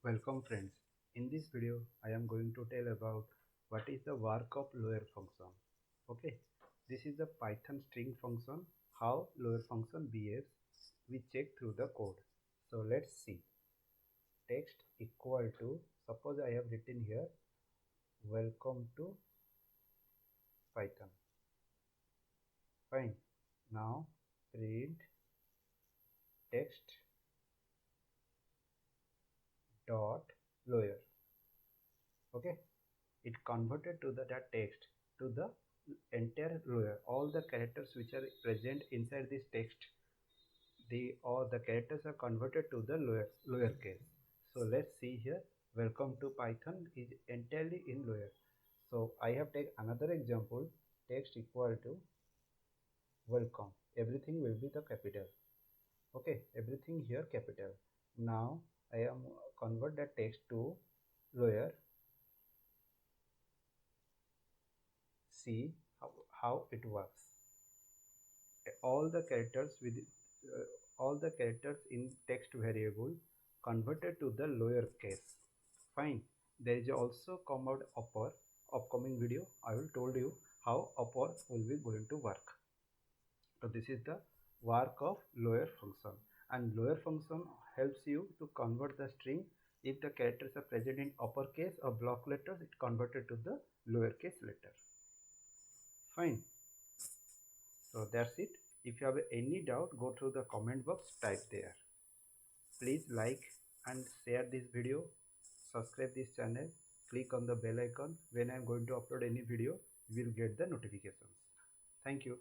Welcome friends. In this video I am going to tell about what is the work of lower function. Okay, this is the Python string function, how lower function behaves. We check through the code. So let's see. Text equal to, suppose I have written here welcome to Python. Fine. Now print text dot lower. Okay, it converted to the that text to the entire lower, all the characters which are present inside this text, the characters are converted to the lowercase. So let's see here, welcome to Python is entirely in lower. So I have take another example, text equal to welcome, everything will be the capital. Okay, everything here capital. Now I am convert that text to lower. See how it works. All the characters with all the characters in text variable converted to the lower case. Fine. There is also come out upcoming video. I will told you how upper will be going to work. So this is the work of lower function, and lower function helps you to convert the string. If the characters are present in uppercase or block letters, it converted to the lowercase letter. Fine. So that's it. If you have any doubt, go through the comment box, type there. Please like and share this video, subscribe this channel, click on the bell icon. When I am going to upload any video, you will get the notifications. Thank you.